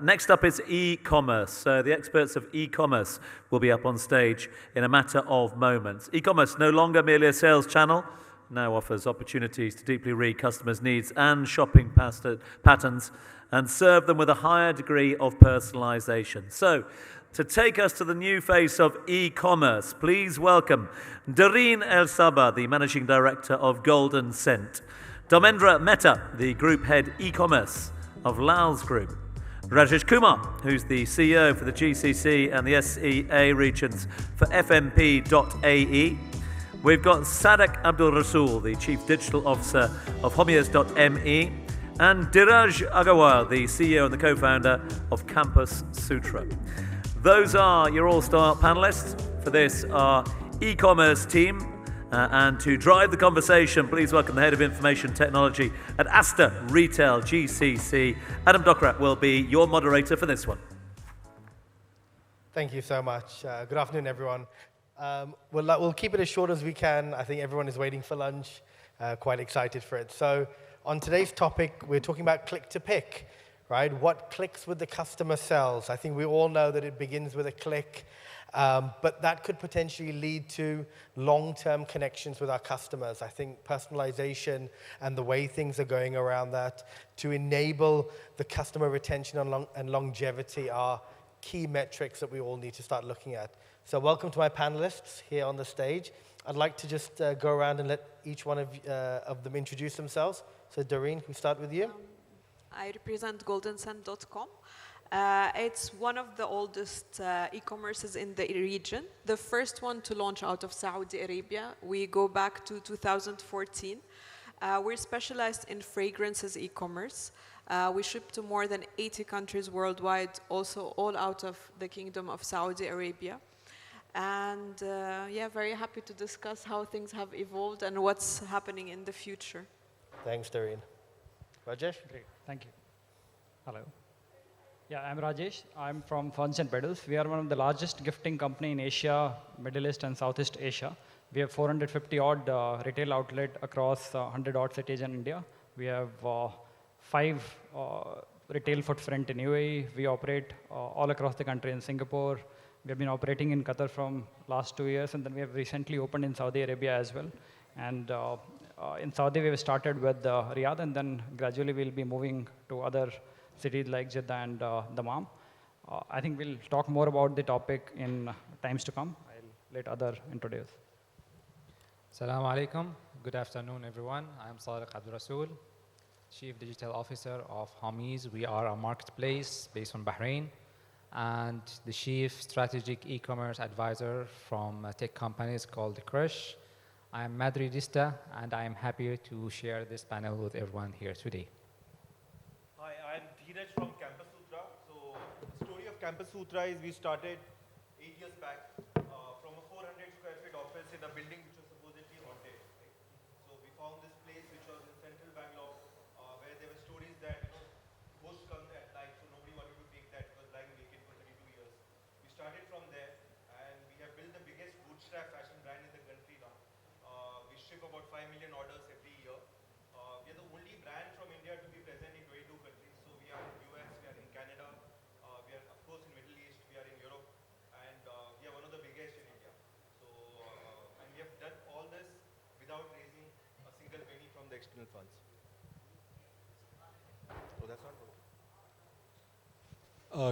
Next up is e-commerce. So the experts of e-commerce will be up on stage in a matter of moments. E-commerce, no longer merely a sales channel, now offers opportunities to deeply read customers' needs and shopping patterns and serve them with a higher degree of personalisation. So, to take us to the new face of e-commerce, please welcome Darine Sabbagh, the Managing Director of Golden Scent, Dharmendra Mehta, the Group Head e-commerce of Lals Group, Rajesh Kumar, who's the CEO for the GCC and the SEA regions for FMP.AE. We've got Sabbagh Abdul Rasool, the Chief Digital Officer of Homias.me, and Dhiraj Agarwal, the CEO and the co-founder of Campus Sutra. Those are your all-star panelists for this e-commerce team. And to drive the conversation, please welcome the Head of Information Technology at Asta Retail GCC. Adam Dokrat will be your moderator for this one. Thank you so much. Good afternoon, everyone. We'll keep it as short as we can. I think everyone is waiting for lunch, quite excited for it. So on today's topic, we're talking about click to pick, right? What clicks with the customer sells? I think we all know that it begins with a click, but that could potentially lead to long-term connections with our customers. I think personalization and the way things are going around that to enable the customer retention and longevity are key metrics that we all need to start looking at. So welcome to my panelists here on the stage. I'd like to just go around and let each one of them introduce themselves. So Darine, we start with you. I represent goldenscent.com. It's one of the oldest e-commerces in the region. The first one to launch out of Saudi Arabia. We go back to 2014. We're specialized in fragrances e-commerce. We ship to more than 80 countries worldwide, also all out of the Kingdom of Saudi Arabia. And yeah, very happy to discuss how things have evolved and what's happening in the future. Thanks, Darine. Rajesh? Great, thank you. Hello. Yeah, I'm Rajesh. I'm from Ferns and Pedals. We are one of the largest gifting company in Asia, Middle East, and Southeast Asia. We have 450 odd retail outlet across 100 odd cities in India. We have 5 retail footprint in UAE. We operate all across the country in Singapore. We have been operating in Qatar from last 2 years, and then we have recently opened in Saudi Arabia as well. And in Saudi, we have started with Riyadh, and then gradually we'll be moving to other cities like Jeddah and Dammam. I think we'll talk more about the topic in times to come. I'll let other introduce. Assalamu alaikum. Good afternoon, everyone. I'm Sabbagh Abdul Rasool, Chief Digital Officer of Homies. We are a marketplace based on Bahrain, and the Chief Strategic E-commerce Advisor from tech companies called Crush. I am Madridista, and I am happy to share this panel with everyone here today. Hi, I'm Dhiraj from Campus Sutra. So the story of Campus Sutra is we started 8 years back from a 400 square feet office in a building which was supposedly haunted. Right? So we found this place which was in central Bangalore where there were stories that ghosts come at night, so nobody wanted to take that. It was lying vacant for 32 years. We started from there, and we have built the biggest bootstrap fashion brand in the country now. We ship about 5 million orders every year. We are the only brand from India to be present in 22 countries. So we are in US, we are in Canada, we are of course in Middle East, we are in Europe, and we are one of the biggest in India. So and we have done all this without raising a single penny from the external funds. So that's not good.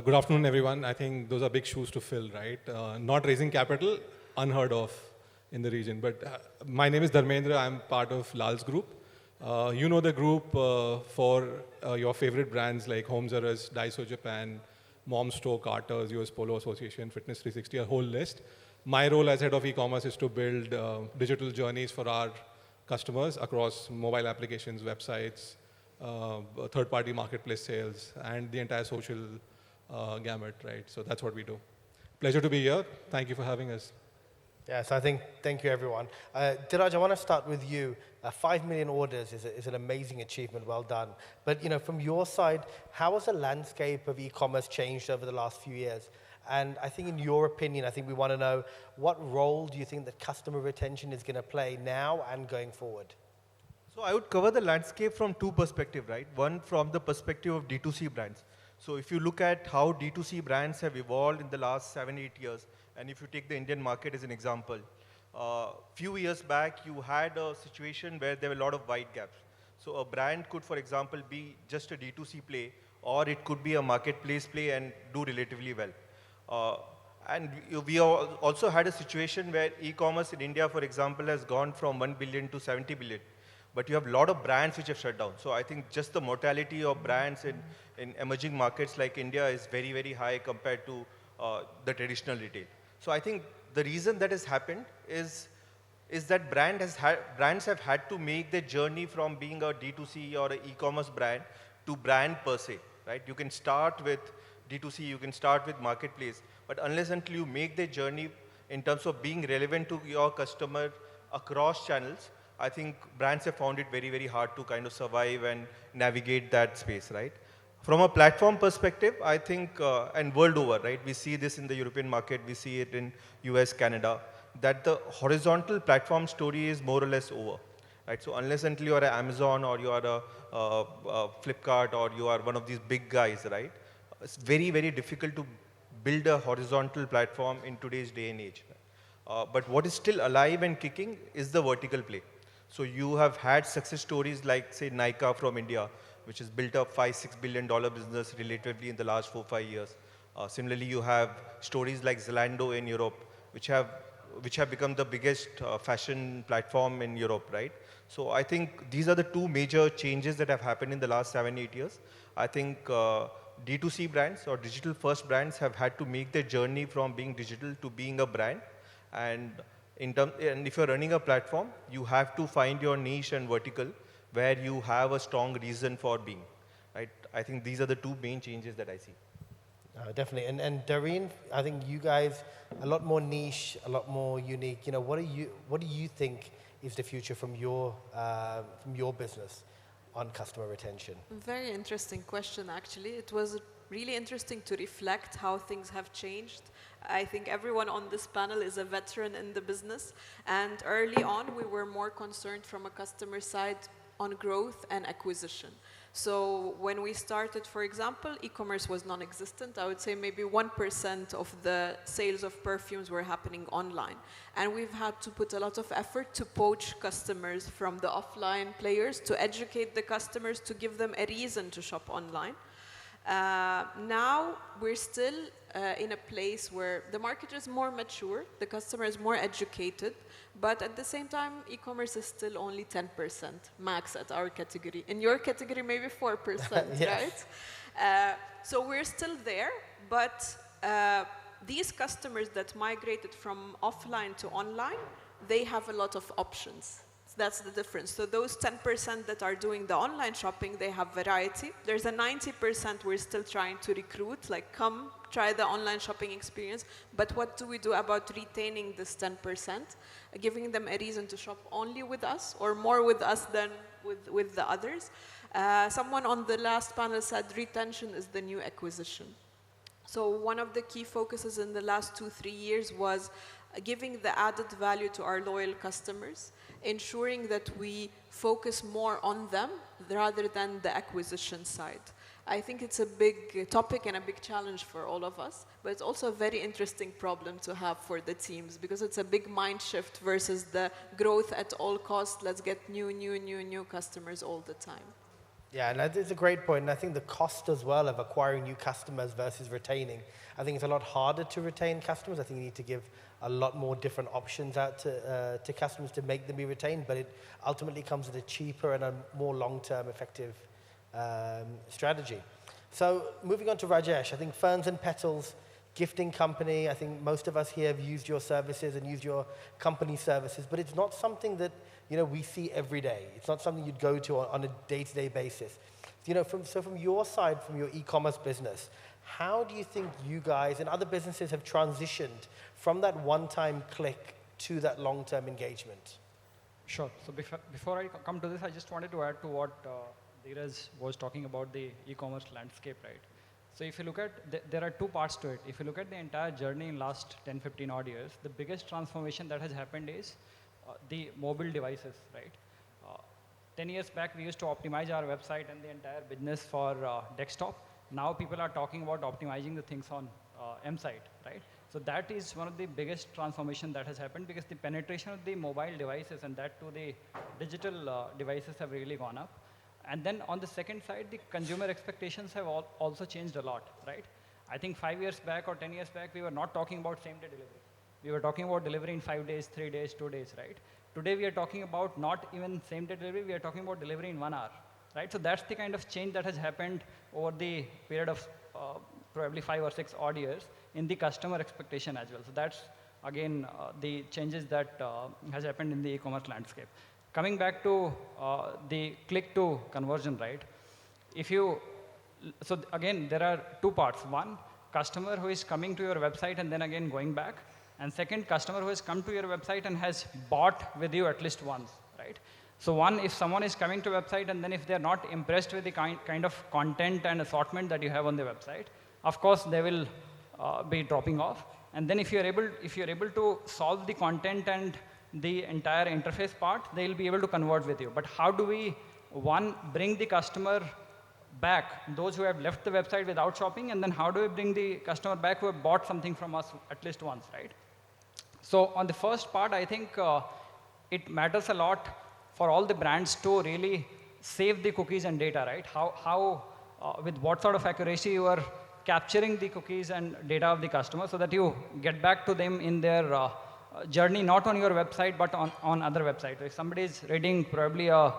Good afternoon, everyone. I think those are big shoes to fill, right? Not raising capital, unheard of in the region. But my name is Dharmendra. I'm part of Lals Group. You know the group for your favorite brands like Homes R Us, Daiso Japan, Mom Store, Carter's, US Polo Association, Fitness 360, a whole list. My role as head of e-commerce is to build digital journeys for our customers across mobile applications, websites, third-party marketplace sales, and the entire social gamut, right? So that's what we do. Pleasure to be here. Thank you for having us. Yes, I think, thank you, everyone. Dhiraj, I want to start with you. 5 million orders is an amazing achievement, well done. But from your side, how has the landscape of e-commerce changed over the last few years? And I think in your opinion, I think we want to know, what role do you think that customer retention is going to play now and going forward? So I would cover the landscape from 2 perspectives, right? One from the perspective of D2C brands. So if you look at how D2C brands have evolved in the last 7-8 years, and if you take the Indian market as an example, few years back you had a situation where there were a lot of wide gaps. So a brand could, for example, be just a D2C play, or it could be a marketplace play and do relatively well. And we also had a situation where e-commerce in India, for example, has gone from 1 billion to 70 billion. But you have a lot of brands which have shut down. So I think just the mortality of brands in emerging markets like India is very, very high compared to the traditional retail. So I think the reason that has happened is that brands have had to make their journey from being a D2C or an e-commerce brand to brand per se, right? You can start with D2C, you can start with marketplace, but unless until you make the journey in terms of being relevant to your customer across channels, I think brands have found it very, very hard to kind of survive and navigate that space, right? From a platform perspective, I think, and world over, right? We see this in the European market, we see it in US, Canada, that the horizontal platform story is more or less over, right? So unless until you are an Amazon or you are a Flipkart or you are one of these big guys, right? It's very, very difficult to build a horizontal platform in today's day and age. But what is still alive and kicking is the vertical play. So you have had success stories like, say, Nykaa from India, which has built up $5-6 billion business relatively in the last 4-5 years. Similarly, you have stories like Zalando in Europe, which have become the biggest fashion platform in Europe, right? So I think these are the two major changes that have happened in the last 7-8 years. I think D2C brands or digital first brands have had to make their journey from being digital to being a brand. And if you're running a platform, you have to find your niche and vertical where you have a strong reason for being, right? I think these are the two main changes that I see. Definitely. And Darine, I think you guys, a lot more niche, a lot more unique. You know, what do you think is the future from your business on customer retention? Very interesting question, actually. It was really interesting to reflect how things have changed. I think everyone on this panel is a veteran in the business, and early on we were more concerned from a customer side on growth and acquisition. So when we started, for example, e-commerce was non-existent. I would say maybe 1% of the sales of perfumes were happening online. And we've had to put a lot of effort to poach customers from the offline players, to educate the customers, to give them a reason to shop online. Now we're still in a place where the market is more mature, the customer is more educated, but at the same time, e-commerce is still only 10% max at our category. In your category, maybe 4%, Yes. right? So we're still there, but these customers that migrated from offline to online, they have a lot of options. That's the difference. So those 10% that are doing the online shopping, they have variety. There's a 90% we're still trying to recruit, like come try the online shopping experience. But what do we do about retaining this 10%? Giving them a reason to shop only with us or more with us than with the others. Someone on the last panel said retention is the new acquisition. So one of the key focuses in the last 2-3 years was giving the added value to our loyal customers, ensuring that we focus more on them rather than the acquisition side. I think it's a big topic and a big challenge for all of us, but it's also a very interesting problem to have for the teams because it's a big mind shift versus the growth at all costs. Let's get new customers all the time. Yeah, and that is a great point. And I think the cost as well of acquiring new customers versus retaining. I think it's a lot harder to retain customers. I think you need to give a lot more different options out to customers to make them be retained, but it ultimately comes at a cheaper and a more long-term effective strategy. So moving on to Rajesh, I think Ferns and Petals gifting company, I think most of us here have used your services and used your company services, but it's not something that we see every day. It's not something you'd go to on a day-to-day basis. From your side, from your e-commerce business, how do you think you guys and other businesses have transitioned from that one-time click to that long-term engagement? Sure. So before I come to this, I just wanted to add to what Dhiraj was talking about the e-commerce landscape, right? So if you look at, there are two parts to it. If you look at the entire journey in last 10-15 odd years, the biggest transformation that has happened is the mobile devices, right? 10 years back, we used to optimize our website and the entire business for desktop. Now people are talking about optimizing the things on M side, right? So that is one of the biggest transformation that has happened because the penetration of the mobile devices and that to the digital devices have really gone up. And then on the second side, the consumer expectations have also changed a lot, right? I think 5 years back or 10 years back, we were not talking about same-day delivery. We were talking about delivery in 5 days, 3 days, 2 days, right? Today we are talking about not even same-day delivery, we are talking about delivery in 1 hour, right? So that's the kind of change that has happened over the period of probably 5 or 6 odd years in the customer expectation as well. So that's again the changes that has happened in the e-commerce landscape. Coming back to the click-to conversion, right? So again, there are 2 parts. One, customer who is coming to your website and then again going back. And second, customer who has come to your website and has bought with you at least once, right? So one, if someone is coming to website and then if they're not impressed with the kind of content and assortment that you have on the website, of course they will be dropping off. And then if you're able to solve the content and the entire interface part, they'll be able to convert with you. But how do we, one, bring the customer back, those who have left the website without shopping, and then how do we bring the customer back who have bought something from us at least once, right? So on the first part, I think it matters a lot for all the brands to really save the cookies and data, right? How with what sort of accuracy you are capturing the cookies and data of the customer so that you get back to them in their journey, not on your website, but on other websites. If somebody is reading probably a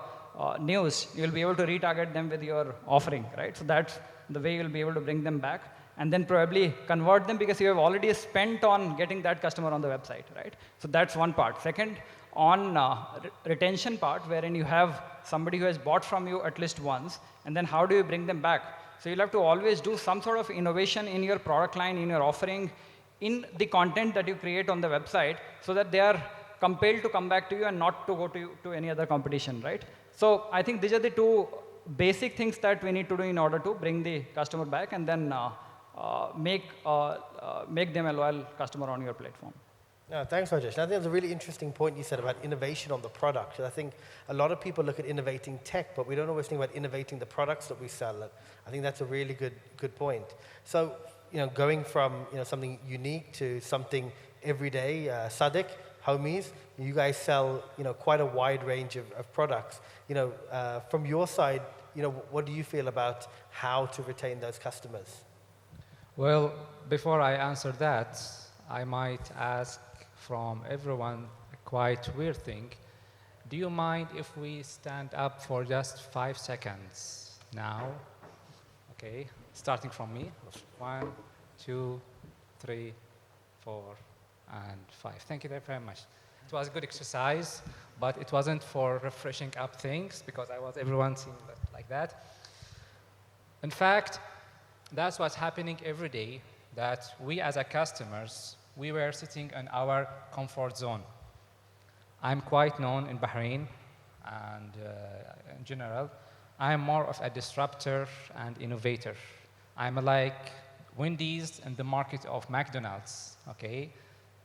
news, you'll be able to retarget them with your offering, right? So that's the way you'll be able to bring them back and then probably convert them because you have already spent on getting that customer on the website, right? So that's one part. Second, on retention part, wherein you have somebody who has bought from you at least once, and then how do you bring them back? So you'll have to always do some sort of innovation in your product line, in your offering, in the content that you create on the website so that they are compelled to come back to you and not to go to any other competition, right? So I think these are the 2 basic things that we need to do in order to bring the customer back and then make them a loyal customer on your platform. No, thanks, Rajesh. I think there's a really interesting point you said about innovation on the product. I think a lot of people look at innovating tech, but we don't always think about innovating the products that we sell. I think that's a really good point. So, going from something unique to something everyday, Sabbagh, Homies, you guys sell quite a wide range of products. From your side, what do you feel about how to retain those customers? Well, before I answer that, I might ask from everyone a quite weird thing. Do you mind if we stand up for just 5 seconds now? Okay, starting from me. 1, 2, 3, 4, and 5. Thank you very much. It was a good exercise, but it wasn't for refreshing up things because I was everyone seeing that like that. In fact, that's what's happening every day, that we as a customers, we were sitting in our comfort zone. I'm quite known in Bahrain and in general. I'm more of a disruptor and innovator. I'm like Wendy's in the market of McDonald's, okay?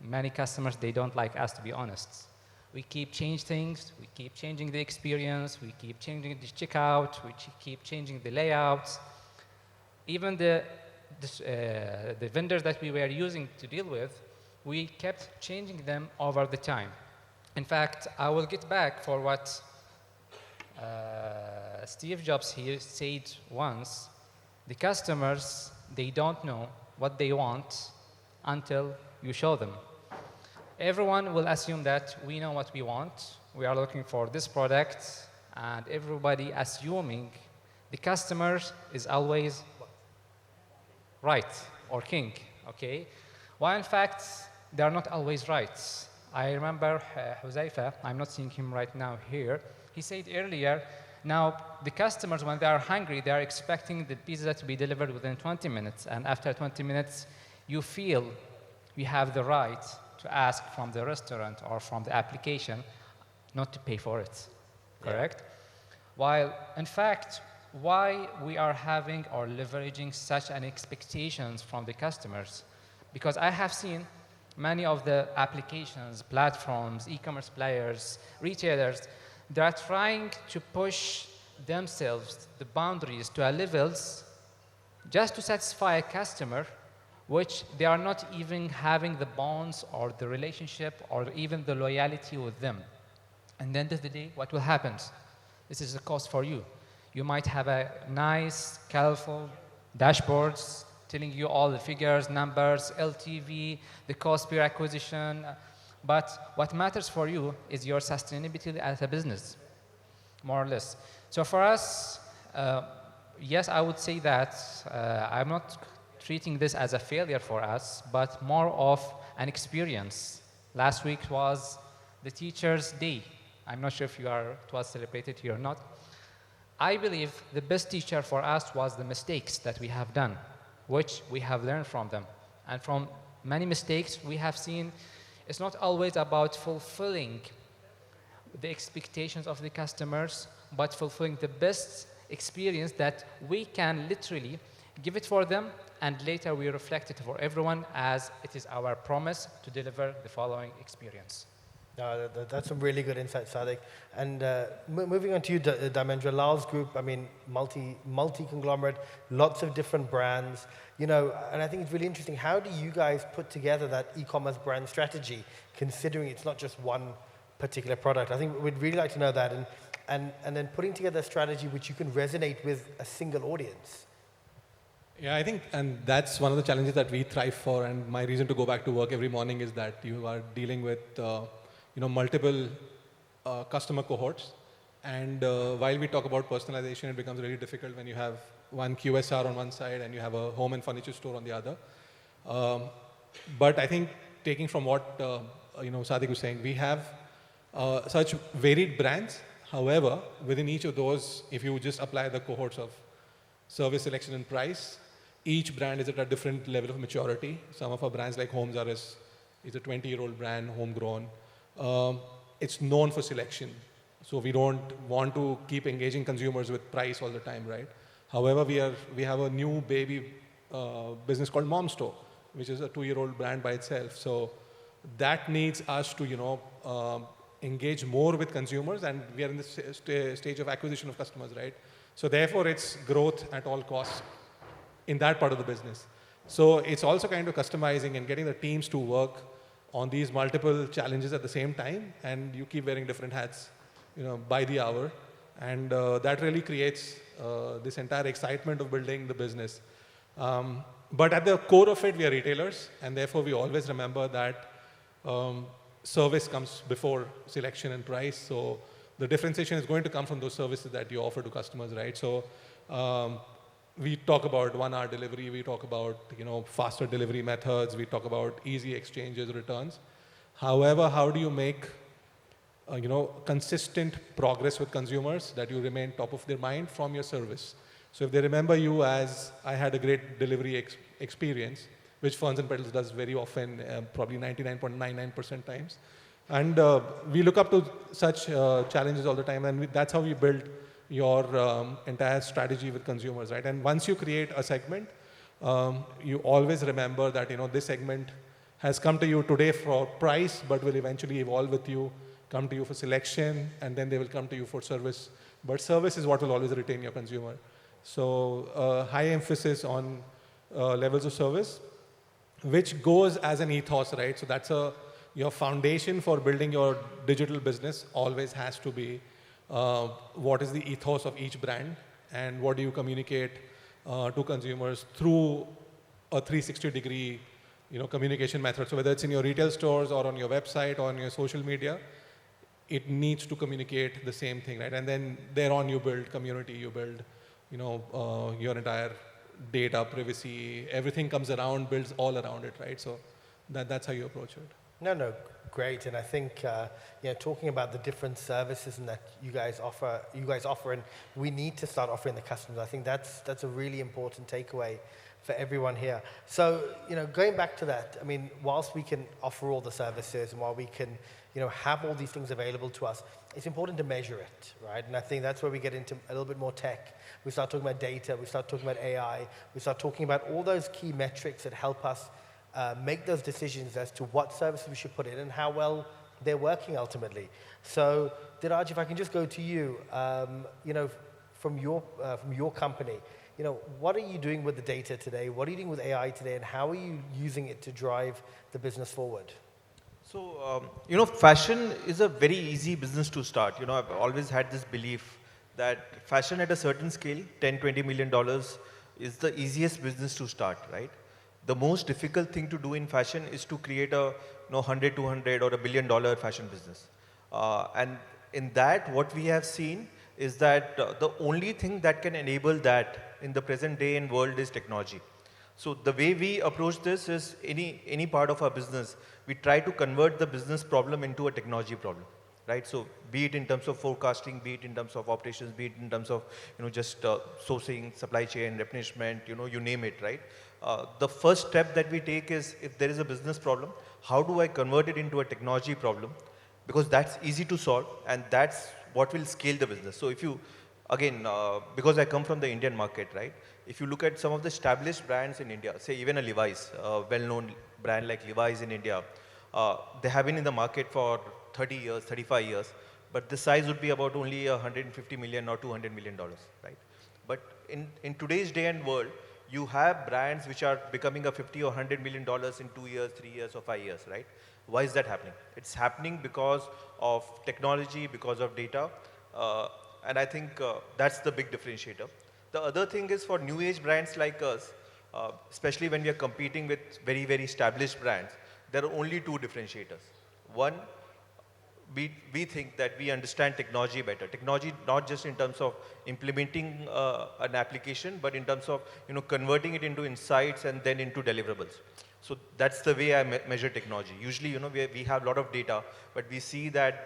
Many customers, they don't like us, to be honest. We keep changing things, we keep changing the experience, we keep changing the checkout, we keep changing the layouts. Even the vendors that we were using to deal with, we kept changing them over the time. In fact, I will get back for what Steve Jobs here said once. The customers, they don't know what they want until you show them. Everyone will assume that we know what we want. We are looking for this product, and everybody assuming the customer is always right or king, okay? While in fact, they are not always right. I remember Huzaifa, I'm not seeing him right now here, he said earlier, now the customers, when they are hungry, they are expecting the pizza to be delivered within 20 minutes, and after 20 minutes, you feel you have the right to ask from the restaurant or from the application not to pay for it, correct? While in fact, why we are having or leveraging such an expectations from the customers? Because I have seen many of the applications, platforms, e-commerce players, retailers, they are trying to push themselves, the boundaries to a levels just to satisfy a customer, which they are not even having the bonds or the relationship or even the loyalty with them. And then at the end of the day, what will happen? This is a cost for you. You might have a nice, colorful dashboards telling you all the figures, numbers, LTV, the cost per acquisition. But what matters for you is your sustainability as a business, more or less. So for us, yes, I would say that I'm not treating this as a failure for us, but more of an experience. Last week was the Teacher's Day. I'm not sure if it was celebrated here or not. I believe the best teacher for us was the mistakes that we have done, which we have learned from them. And from many mistakes we have seen, it's not always about fulfilling the expectations of the customers, but fulfilling the best experience that we can literally give it for them, and later we reflect it for everyone as it is our promise to deliver the following experience. No, that's some really good insight, Sabbagh. And moving on to you, Dharmendra, Lals Group, I mean, multi-conglomerate, lots of different brands, and I think it's really interesting. How do you guys put together that e-commerce brand strategy, considering it's not just one particular product? I think we'd really like to know that, and then putting together a strategy which you can resonate with a single audience. Yeah, I think, and that's one of the challenges that we thrive for, and my reason to go back to work every morning is that you are dealing with multiple customer cohorts. And while we talk about personalization, it becomes really difficult when you have one QSR on one side and you have a home and furniture store on the other. But I think taking from what Sabbagh was saying, we have such varied brands. However, within each of those, if you just apply the cohorts of service, selection, and price, each brand is at a different level of maturity. Some of our brands like Homes is a 20-year-old brand, homegrown. It's known for selection. So we don't want to keep engaging consumers with price all the time, right? However, we have a new baby business called Mom Store, which is a 2-year-old brand by itself. So that needs us to, engage more with consumers, and we are in the stage of acquisition of customers, right? So therefore, it's growth at all costs in that part of the business. So it's also kind of customizing and getting the teams to work on these multiple challenges at the same time, and you keep wearing different hats, by the hour, and that really creates this entire excitement of building the business. But at the core of it, we are retailers, and therefore we always remember that service comes before selection and price. So the differentiation is going to come from those services that you offer to customers, right? So we talk about 1-hour delivery, we talk about faster delivery methods, we talk about easy exchanges, returns. However, how do you make consistent progress with consumers that you remain top of their mind from your service? So if they remember you as, I had a great delivery experience, which Ferns and Petals does very often, probably 99.99% times. And we look up to such challenges all the time, and that's how we build your entire strategy with consumers, right? And once you create a segment, you always remember that this segment has come to you today for price, but will eventually evolve with you, come to you for selection, and then they will come to you for service. But service is what will always retain your consumer. So high emphasis on levels of service, which goes as an ethos, right? So that's your foundation for building your digital business always has to be what is the ethos of each brand, and what do you communicate to consumers through a 360-degree communication method. So whether it's in your retail stores or on your website or on your social media, it needs to communicate the same thing, right? And then thereon you build community, you build your entire data, privacy, everything comes around, builds all around it, right? So that's how you approach it. No, great. And I think, talking about the different services and that you guys offer, and we need to start offering the customers. I think that's a really important takeaway for everyone here. So, going back to that, I mean, whilst we can offer all the services and while we can, have all these things available to us, it's important to measure it, right? And I think that's where we get into a little bit more tech. We start talking about data, we start talking about AI, we start talking about all those key metrics that help us make those decisions as to what services we should put in and how well they're working ultimately. So, Dhiraj, if I can just go to you, from your company, what are you doing with the data today? What are you doing with AI today? And how are you using it to drive the business forward? So, fashion is a very easy business to start. I've always had this belief that fashion at a certain scale, $10, $20 million, is the easiest business to start, right? The most difficult thing to do in fashion is to create a 100, 200 or $1 billion fashion business. And in that, what we have seen is that the only thing that can enable that in the present day and world is technology. So the way we approach this is any part of our business, we try to convert the business problem into a technology problem, right? So be it in terms of forecasting, be it in terms of operations, be it in terms of just sourcing, supply chain, replenishment, you name it, right? The first step that we take is, if there is a business problem, how do I convert it into a technology problem? Because that's easy to solve, and that's what will scale the business. So if you, again, because I come from the Indian market, right? If you look at some of the established brands in India, say even a Levi's, a well-known brand like Levi's in India, they have been in the market for 30 years, 35 years, but the size would be about only $150 million or $200 million, right? But in today's day and world, you have brands which are becoming a $50 or $100 million in 2 years, 3 years, or 5 years, right? Why is that happening? It's happening because of technology, because of data, and I think that's the big differentiator. The other thing is, for new age brands like us, especially when we are competing with very, very established brands, there are only two differentiators. One, we think that we understand technology better. Technology not just in terms of implementing an application, but in terms of converting it into insights and then into deliverables. So that's the way I measure technology. Usually, we have a lot of data, but we see that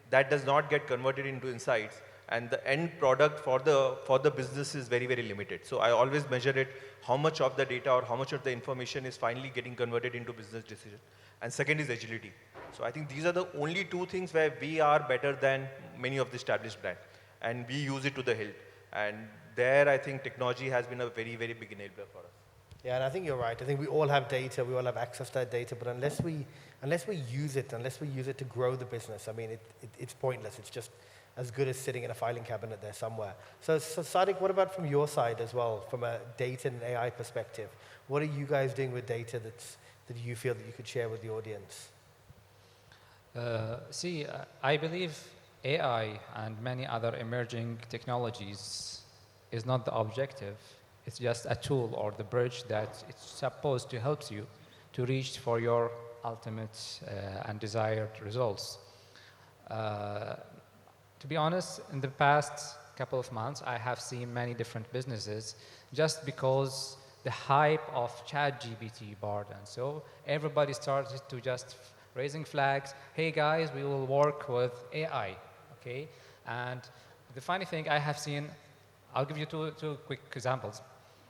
that does not get converted into insights, and the end product for the business is very, very limited. So I always measure it, how much of the data or how much of the information is finally getting converted into business decision. And second is agility. So I think these are the only two things where we are better than many of the established brands, and we use it to the hilt. And there, I think technology has been a very, very big enabler for us. Yeah, and I think you're right. I think we all have data, we all have access to that data, but unless we use it to grow the business, I mean, it's pointless. It's just as good as sitting in a filing cabinet there somewhere. So Sabbagh, what about from your side as well, from a data and AI perspective? What are you guys doing with data that you feel that you could share with the audience? I believe AI and many other emerging technologies is not the objective. It's just a tool or the bridge that it's supposed to help you to reach for your ultimate and desired results. To be honest, in the past couple of months, I have seen many different businesses just because the hype of ChatGPT board, and so everybody started to just raising flags. Hey guys, we will work with AI, okay? And the funny thing I have seen, I'll give you two quick examples.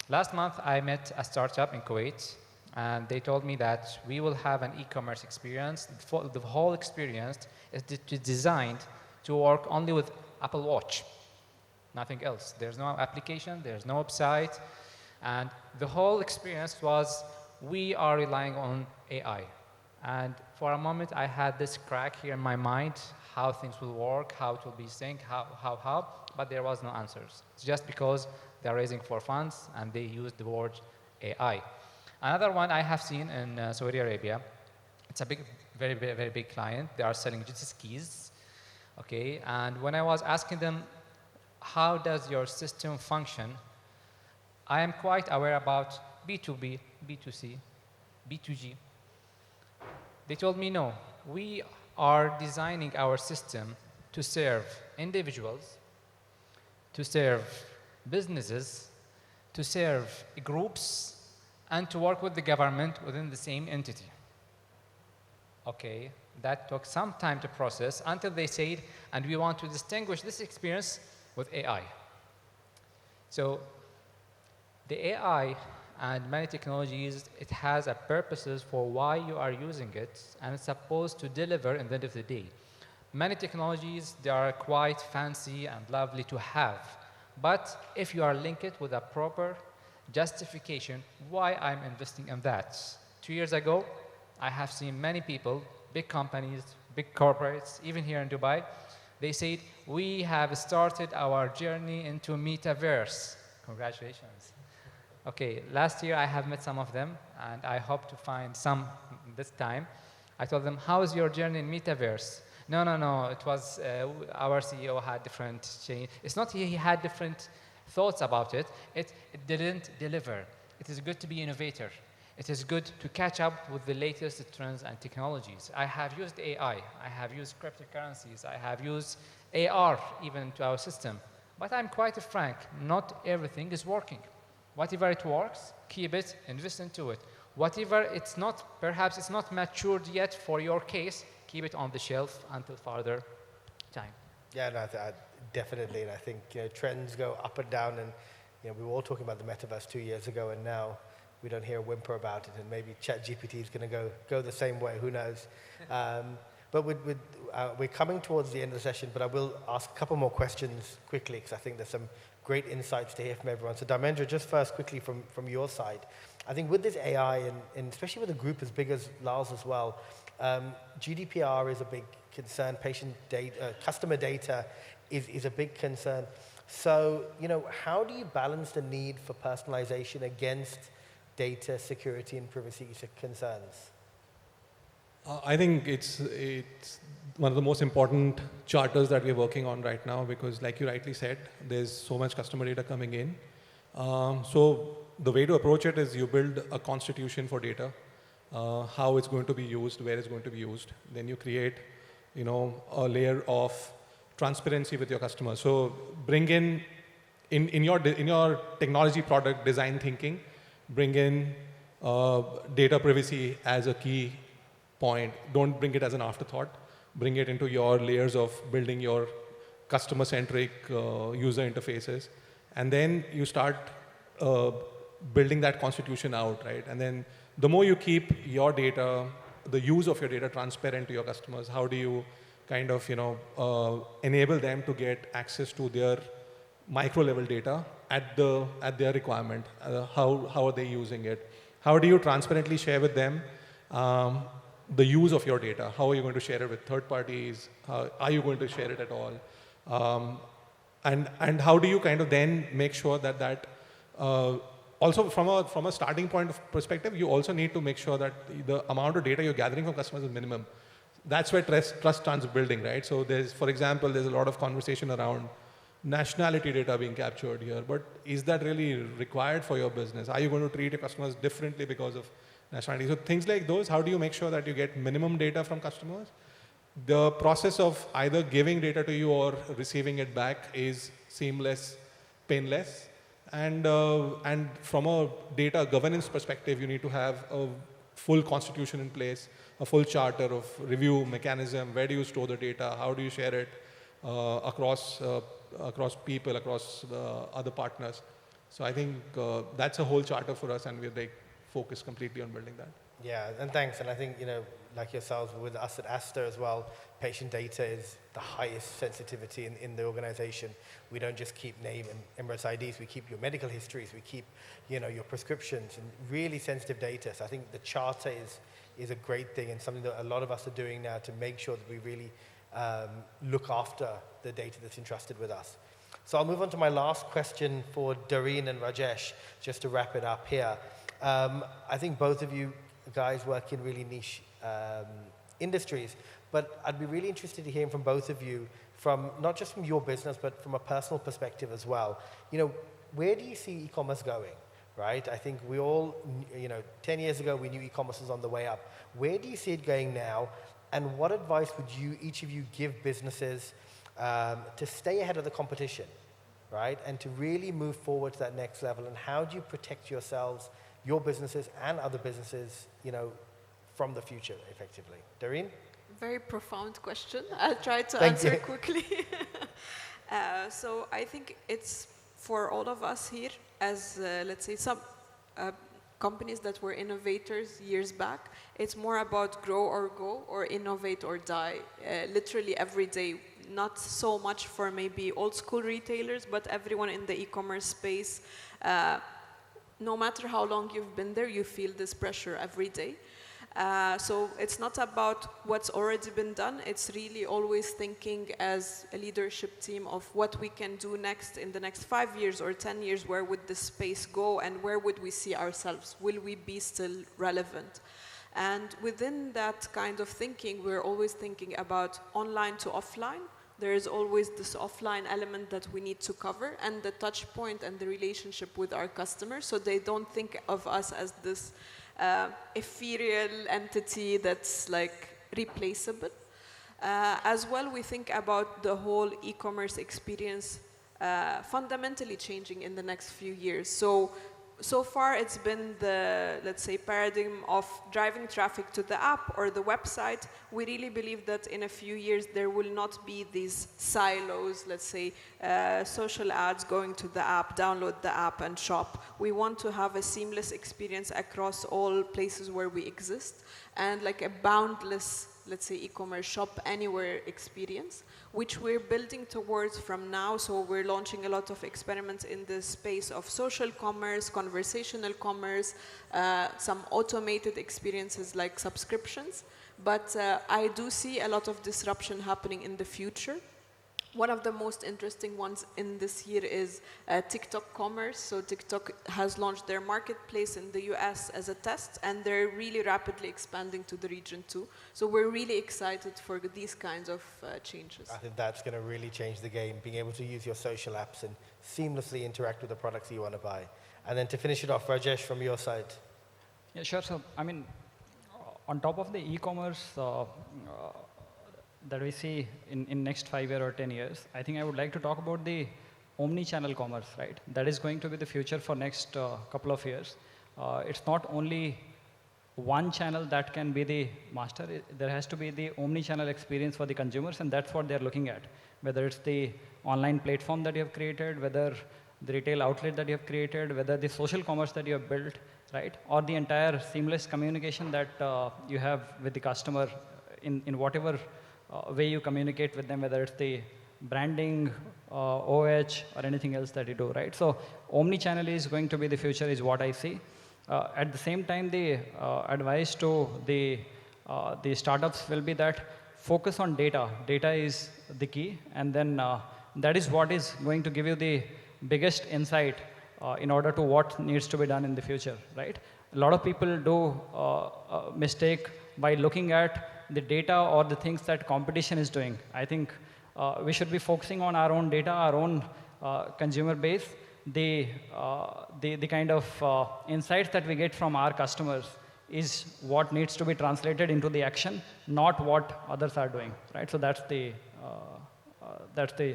Last month, I met a startup in Kuwait, and they told me that we will have an e-commerce experience. The whole experience is designed to work only with Apple Watch, nothing else. There's no application, there's no website, and the whole experience was, we are relying on AI. And for a moment, I had this crack here in my mind, how things will work, how it will be synced, how, but there was no answers. It's just because they're raising for funds and they use the word AI. Another one I have seen in Saudi Arabia, it's a big, very, very, very big client. They are selling jet skis, okay? And when I was asking them, how does your system function? I am quite aware about B2B, B2C, B2G. They told me, no, we are designing our system to serve individuals, to serve businesses, to serve groups, and to work with the government within the same entity. Okay, that took some time to process until they said, and we want to distinguish this experience with AI. So the AI and many technologies, it has a purposes for why you are using it, and it's supposed to deliver in the end of the day. Many technologies, they are quite fancy and lovely to have, but if you are linked it with a proper justification why I'm investing in that. 2 years ago, I have seen many people, big companies, big corporates, even here in Dubai, they said, we have started our journey into metaverse. Congratulations. Okay, last year I have met some of them, and I hope to find some this time. I told them, how is your journey in metaverse? No, no, no, it was, our CEO had different change. It's not he had different thoughts about it. It didn't deliver. It is good to be innovator. It is good to catch up with the latest trends and technologies. I have used AI. I have used cryptocurrencies. I have used AR even to our system. But I'm quite frank, not everything is working. Whatever it works, keep it, invest into it. Whatever it's not, perhaps it's not matured yet for your case, keep it on the shelf until further time. Yeah, no, definitely. And I think trends go up and down. And we were all talking about the metaverse 2 years ago, and now we don't hear a whimper about it. And maybe ChatGPT is going to go the same way. Who knows? But we're coming towards the end of the session, but I will ask a couple more questions quickly, because I think there's some great insights to hear from everyone. So Dharmendra, just first quickly from your side, I think with this AI, and especially with a group as big as Lals as well, GDPR is a big concern. Patient data, customer data is a big concern. So, how do you balance the need for personalization against data security and privacy concerns? I think it's one of the most important charters that we're working on right now, because like you rightly said, there's so much customer data coming in. So the way to approach it is you build a constitution for data, how it's going to be used, where it's going to be used. Then you create, a layer of transparency with your customers. So bring in your technology product design thinking, bring in data privacy as a key point. Don't bring it as an afterthought. Bring it into your layers of building your customer-centric user interfaces. And then you start building that constitution out, right? And then the more you keep your data, the use of your data transparent to your customers, how do you kind of, enable them to get access to their micro-level data at their requirement? How are they using it? How do you transparently share with them the use of your data? How are you going to share it with third parties? Are you going to share it at all? And how do you kind of then make sure that also from a starting point of perspective, you also need to make sure that the amount of data you're gathering from customers is minimum. That's where trust starts building, right? So for example, there's a lot of conversation around nationality data being captured here, but is that really required for your business? Are you going to treat your customers differently because of nationality? So things like those, how do you make sure that you get minimum data from customers? The process of either giving data to you or receiving it back is seamless, painless. And from a data governance perspective, you need to have a full constitution in place, a full charter of review mechanism. Where do you store the data? How do you share it across people, across other partners? So I think that's a whole charter for us, and we're focused completely on building that. Yeah, and thanks. And I think, like yourselves, with us at Aster as well, patient data is the highest sensitivity in the organization. We don't just keep name and Emirates IDs, we keep your medical histories, we keep, your prescriptions and really sensitive data. So I think the charter is a great thing, and something that a lot of us are doing now to make sure that we really look after the data that's entrusted with us. So I'll move on to my last question for Darine and Rajesh, just to wrap it up here. I think both of you guys work in really niche industries, but I'd be really interested to hear from both of you, from not just from your business, but from a personal perspective as well. Where do you see e-commerce going, right? I think we all, 10 years ago, we knew e-commerce was on the way up. Where do you see it going now? And what advice would each of you give businesses to stay ahead of the competition, right? And to really move forward to that next level? And how do you protect yourselves, your businesses and other businesses, from the future effectively? Darine? Very profound question. I'll try to Thank answer you. quickly. So I think it's for all of us here as, let's say, some companies that were innovators years back. It's more about grow or go, or innovate or die, literally every day. Not so much for maybe old school retailers, but everyone in the e-commerce space. No matter how long you've been there, you feel this pressure every day. So it's not about what's already been done, it's really always thinking as a leadership team of what we can do next in the next 5 years or 10 years, where would this space go and where would we see ourselves? Will we be still relevant? And within that kind of thinking, we're always thinking about online to offline. There is always this offline element that we need to cover, and the touch point and the relationship with our customers, so they don't think of us as this ethereal entity that's like replaceable. As well, we think about the whole e-commerce experience fundamentally changing in the next few years. So far, it's been the, let's say, paradigm of driving traffic to the app or the website. We really believe that in a few years, there will not be these silos, let's say, social ads going to the app, download the app and shop. We want to have a seamless experience across all places where we exist, and like a boundless, let's say, e-commerce shop anywhere experience, which we're building towards from now. So we're launching a lot of experiments in the space of social commerce, conversational commerce, some automated experiences like subscriptions. But I do see a lot of disruption happening in the future. One of the most interesting ones in this year is TikTok commerce. So TikTok has launched their marketplace in the US as a test, and they're really rapidly expanding to the region too. So we're really excited for these kinds of changes. I think that's going to really change the game, being able to use your social apps and seamlessly interact with the products you want to buy. And then to finish it off, Rajesh, from your side. Yeah, sure. So, I mean, on top of the e-commerce that we see in next 5 years or 10 years, I think I would like to talk about the omni-channel commerce, right? That is going to be the future for next couple of years. It's not only one channel that can be the master. There has to be the omni-channel experience for the consumers, and that's what they're looking at. Whether it's the online platform that you have created, whether the retail outlet that you have created, whether the social commerce that you have built, right? Or the entire seamless communication that you have with the customer in whatever way you communicate with them, whether it's the branding, OH, or anything else that you do, right? So omni-channel is going to be the future, is what I see. At the same time, the advice to the startups will be that focus on data. Data is the key, and then that is what is going to give you the biggest insight in order to what needs to be done in the future, right? A lot of people do a mistake by looking at the data or the things that competition is doing. I think we should be focusing on our own data, our own consumer base, the kind of insights that we get from our customers is what needs to be translated into the action, not what others are doing, right? So that's the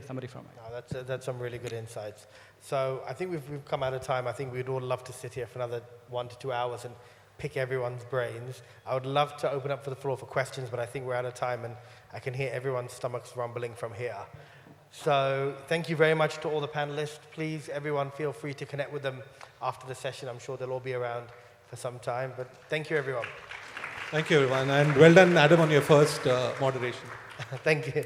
summary from me. No, that's some really good insights. So I think we've come out of time. I think we'd all love to sit here for another 1 to 2 hours and pick everyone's brains. I would love to open up for the floor for questions, but I think we're out of time, and I can hear everyone's stomachs rumbling from here. So thank you very much to all the panelists. Please, everyone, feel free to connect with them after the session. I'm sure they'll all be around for some time, but thank you, everyone. Thank you, everyone. And well done, Adam, on your first moderation. Thank you.